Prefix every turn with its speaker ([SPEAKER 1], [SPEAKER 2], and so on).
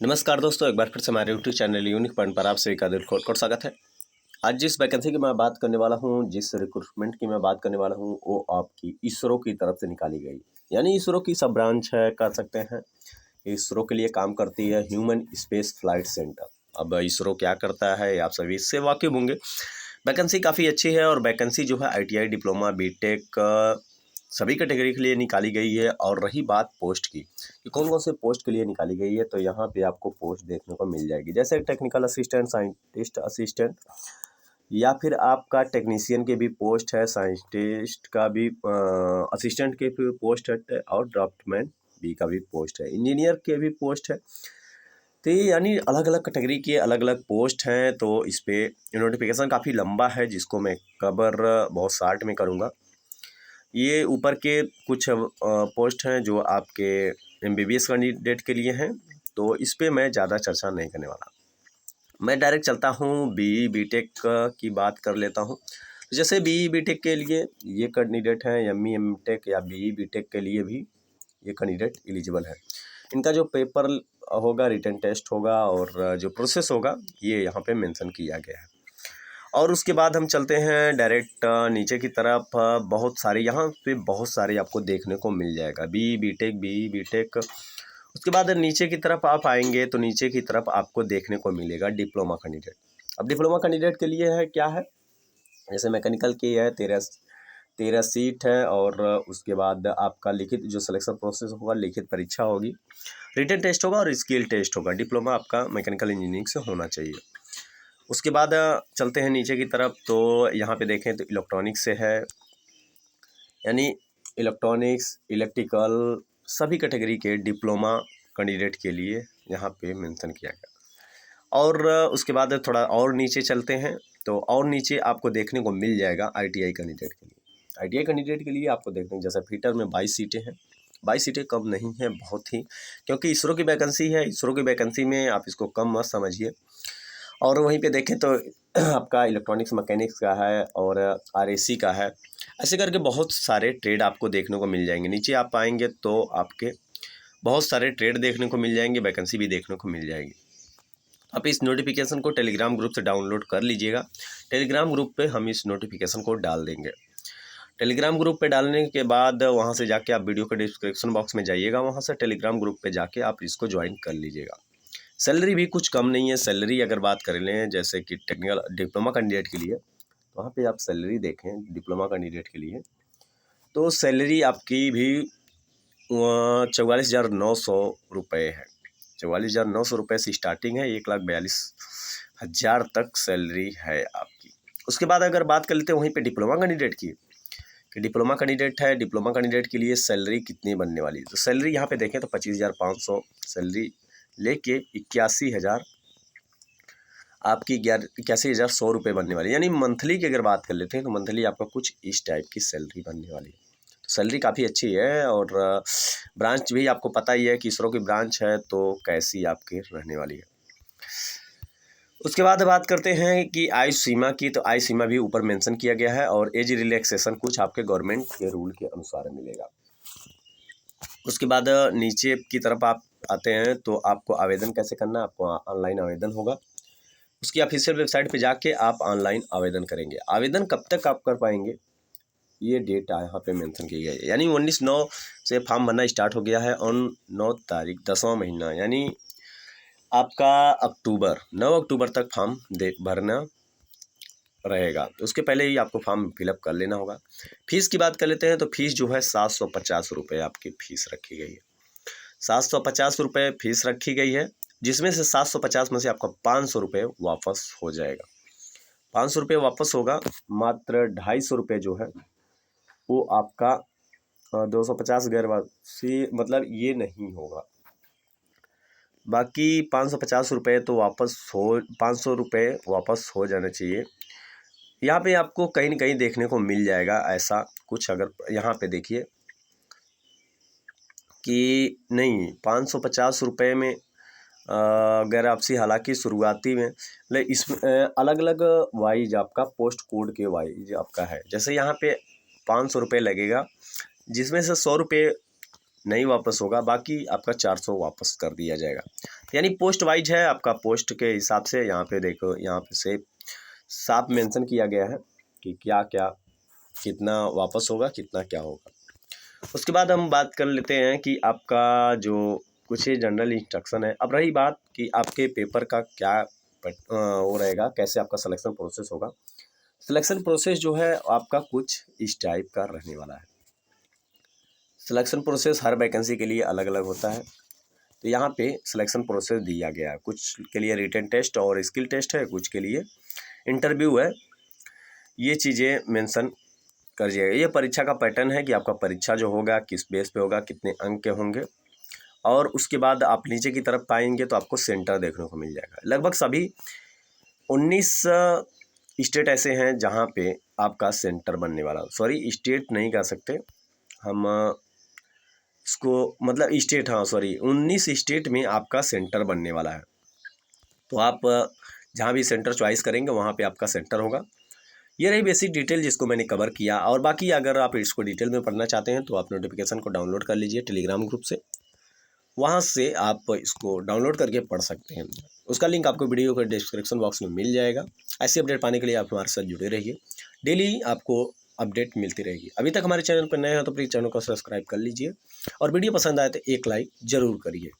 [SPEAKER 1] नमस्कार दोस्तों, एक बार फिर से हमारे यूट्यूब चैनल यूनिक पॉइंट पर आप सभी का दिल खोल कर स्वागत है। आज जिस वैकेंसी की मैं बात करने वाला हूँ, जिस रिक्रूटमेंट की मैं बात करने वाला हूँ, वो आपकी इसरो की तरफ से निकाली गई। यानी इसरो की सब ब्रांच है, कर सकते हैं। इसरो के लिए काम करती है ह्यूमन स्पेस फ्लाइट सेंटर। अब इसरो क्या करता है, आप सभी इससे वाकिफ होंगे। वैकेंसी काफ़ी अच्छी है और वैकेंसी जो है ITI डिप्लोमा बीटेक सभी कैटेगरी के लिए निकाली गई है। और रही बात पोस्ट की कि कौन कौन से पोस्ट के लिए निकाली गई है, तो यहाँ पे आपको पोस्ट देखने को मिल जाएगी, जैसे टेक्निकल असिस्टेंट, साइंटिस्ट असिस्टेंट, या फिर आपका टेक्नीशियन के भी पोस्ट है, साइंटिस्ट का भी असिस्टेंट के भी पोस्ट है, और ड्राफ्टमैन बी का भी पोस्ट है, इंजीनियर के भी पोस्ट है। तो ये यानी अलग अलग कैटेगरी के अलग अलग पोस्ट हैं। तो इस पे नोटिफिकेशन काफ़ी लंबा है, जिसको मैं कवर बहुत शार्ट में करूँगा। ये ऊपर के कुछ पोस्ट हैं जो आपके MBBS कैंडिडेट के लिए हैं, तो इस पे मैं ज़्यादा चर्चा नहीं करने वाला। मैं डायरेक्ट चलता हूँ BE BTech की बात कर लेता हूँ। जैसे BE BTech के लिए ये कैंडिडेट हैं, ME MTech या BE BTech के लिए भी ये कैंडिडेट एलिजिबल है। इनका जो पेपर होगा, रिटन टेस्ट होगा, और जो प्रोसेस होगा, ये यहाँ पे मेंशन किया गया है। और उसके बाद हम चलते हैं डायरेक्ट नीचे की तरफ। बहुत सारे यहाँ पे बहुत सारे आपको देखने को मिल जाएगा, BE BTech। उसके बाद नीचे की तरफ आप आएंगे तो नीचे की तरफ आपको देखने को मिलेगा डिप्लोमा कैंडिडेट। अब डिप्लोमा कैंडिडेट के लिए है क्या है, जैसे मैकेनिकल की है, 13 सीट है। और उसके बाद आपका लिखित जो सिलेक्शन प्रोसेस होगा, लिखित परीक्षा होगी, रिटन टेस्ट होगा और स्किल टेस्ट होगा। डिप्लोमा आपका मैकेनिकल इंजीनियरिंग से होना चाहिए। उसके बाद चलते हैं नीचे की तरफ, तो यहाँ पे देखें तो इलेक्ट्रॉनिक्स से है, यानी इलेक्ट्रॉनिक्स, इलेक्ट्रिकल, सभी कैटेगरी के डिप्लोमा कैंडिडेट के लिए यहाँ पे मेंशन किया गया। और उसके बाद थोड़ा और नीचे चलते हैं, तो और नीचे आपको देखने को मिल जाएगा ITI कैंडिडेट के लिए। ITI कैंडिडेट के लिए आपको देखने, जैसे फिटर में 22 सीटें हैं। 22 सीटें कम नहीं है, बहुत ही, क्योंकि इसरो की वैकेंसी है। इसरो की वैकेंसी में आप इसको कम मत समझिए। और वहीं पे देखें तो आपका इलेक्ट्रॉनिक्स मैकेनिक्स का है और RAC का है। ऐसे करके बहुत सारे ट्रेड आपको देखने को मिल जाएंगे। नीचे आप आएंगे तो आपके बहुत सारे ट्रेड देखने को मिल जाएंगे, वैकेंसी भी देखने को मिल जाएगी। आप इस नोटिफिकेशन को टेलीग्राम ग्रुप से डाउनलोड कर लीजिएगा। टेलीग्राम ग्रुप पे हम इस नोटिफिकेशन को डाल देंगे। टेलीग्राम ग्रुप पे डालने के बाद वहाँ से जाके आप वीडियो के डिस्क्रिप्शन बॉक्स में जाइएगा, वहाँ से टेलीग्राम ग्रुप पे जाके आप इसको ज्वाइन कर लीजिएगा। सैलरी भी कुछ कम नहीं है। सैलरी अगर बात कर लें, जैसे कि टेक्निकल डिप्लोमा कैंडिडेट के लिए, तो वहाँ पे आप सैलरी देखें डिप्लोमा कैंडिडेट के लिए, तो सैलरी आपकी भी 44,900 रुपये है। 44,900 रुपये से स्टार्टिंग है, 1,42,000 तक सैलरी है आपकी। उसके बाद अगर बात कर लेते हैं वहीं पे डिप्लोमा कैंडिडेट की, कि डिप्लोमा कैंडिडेट है, डिप्लोमा कैंडिडेट के लिए सैलरी कितनी बनने वाली है, तो सैलरी यहाँ पे देखें तो 25,500 सैलरी लेके 81,000 आपकी 81,100 रुपये बनने वाली है। यानी मंथली की अगर बात कर लेते हैं तो मंथली आपका कुछ इस टाइप की सैलरी बनने वाली है। तो सैलरी काफ़ी अच्छी है। और ब्रांच भी आपको पता ही है कि इसरो की ब्रांच है, तो कैसी आपकी रहने वाली है। उसके बाद बात करते हैं कि आयु सीमा की, तो आयु सीमा भी ऊपर मेंशन किया गया है, और एज रिलैक्सेशन कुछ आपके गवर्नमेंट के रूल के अनुसार मिलेगा। उसके बाद नीचे की तरफ आप आते हैं तो आपको आवेदन कैसे करना है, आपको ऑनलाइन आवेदन होगा। उसकी ऑफिशियल वेबसाइट पे जाके आप ऑनलाइन आवेदन करेंगे। आवेदन कब तक आप कर पाएंगे, ये डेट यहाँ पे मेंशन की गई है, यानी 19/9 से फॉर्म भरना स्टार्ट हो गया है, और 9 तारीख 10वां महीना, यानी आपका 9 अक्टूबर तक फॉर्म भरना रहेगा। तो उसके पहले ही आपको फॉर्म फिलअप कर लेना होगा। फीस की बात कर लेते हैं, तो फीस जो है 750 रुपये आपकी फ़ीस रखी गई है। 750 रुपये फीस रखी गई है, जिसमें से 750 में से आपका 500 रुपये वापस हो जाएगा। 500 रुपये वापस होगा। मात्र 250 रुपये जो है वो आपका 250 गैर वापसी, मतलब ये नहीं होगा। बाकी 550 रुपये तो वापस हो, 500 रुपये वापस हो जाना चाहिए। यहाँ पे आपको कहीं न कहीं देखने को मिल जाएगा ऐसा कुछ। अगर यहाँ पे देखिए कि नहीं, 550 रुपये में गैर वापसी, हालांकि शुरुआती में इसमें अलग अलग वाइज आपका पोस्ट कोड के वाइज आपका है। जैसे यहाँ पे 500 रुपये लगेगा, जिसमें से 100 रुपये नहीं वापस होगा, बाकी आपका 400 वापस कर दिया जाएगा। यानी पोस्ट वाइज है आपका, पोस्ट के हिसाब से यहाँ पे देखो, यहाँ पे से साफ मेंशन किया गया है कि क्या क्या कितना वापस होगा, कितना क्या होगा। उसके बाद हम बात कर लेते हैं कि आपका जो कुछ जनरल इंस्ट्रक्शन है। अब रही बात कि आपके पेपर का क्या वो रहेगा, कैसे आपका सिलेक्शन प्रोसेस होगा। सिलेक्शन प्रोसेस जो है आपका कुछ इस टाइप का रहने वाला है। सिलेक्शन प्रोसेस हर वैकेंसी के लिए अलग अलग होता है। तो यहाँ पे सिलेक्शन प्रोसेस दिया गया है, कुछ के लिए रिटन टेस्ट और स्किल टेस्ट है, कुछ के लिए इंटरव्यू है। ये चीज़ें मेंशन कर दिया गया। ये परीक्षा का पैटर्न है कि आपका परीक्षा जो होगा किस बेस पे होगा, कितने अंक के होंगे, और उसके बाद आप नीचे की तरफ पाएंगे तो आपको सेंटर देखने को मिल जाएगा। लगभग सभी 19 स्टेट ऐसे हैं जहाँ पे आपका सेंटर बनने वाला, सॉरी स्टेट नहीं कह सकते हम इसको, मतलब स्टेट, हाँ सॉरी 19 स्टेट में आपका सेंटर बनने वाला है। तो आप जहाँ भी सेंटर चॉइस करेंगे वहाँ पे आपका सेंटर होगा। ये रही बेसिक डिटेल जिसको मैंने कवर किया। और बाकी अगर आप इसको डिटेल में पढ़ना चाहते हैं तो आप नोटिफिकेशन को डाउनलोड कर लीजिए टेलीग्राम ग्रुप से, वहाँ से आप इसको डाउनलोड करके पढ़ सकते हैं। उसका लिंक आपको वीडियो के डिस्क्रिप्शन बॉक्स में मिल जाएगा। ऐसी अपडेट पाने के लिए आप हमारे साथ जुड़े रहिए, डेली आपको अपडेट मिलती रहेगी। अभी तक हमारे चैनल पर नए हैं तो प्लीज़ चैनल को सब्सक्राइब कर लीजिए, और वीडियो पसंद आए तो एक लाइक ज़रूर करिए।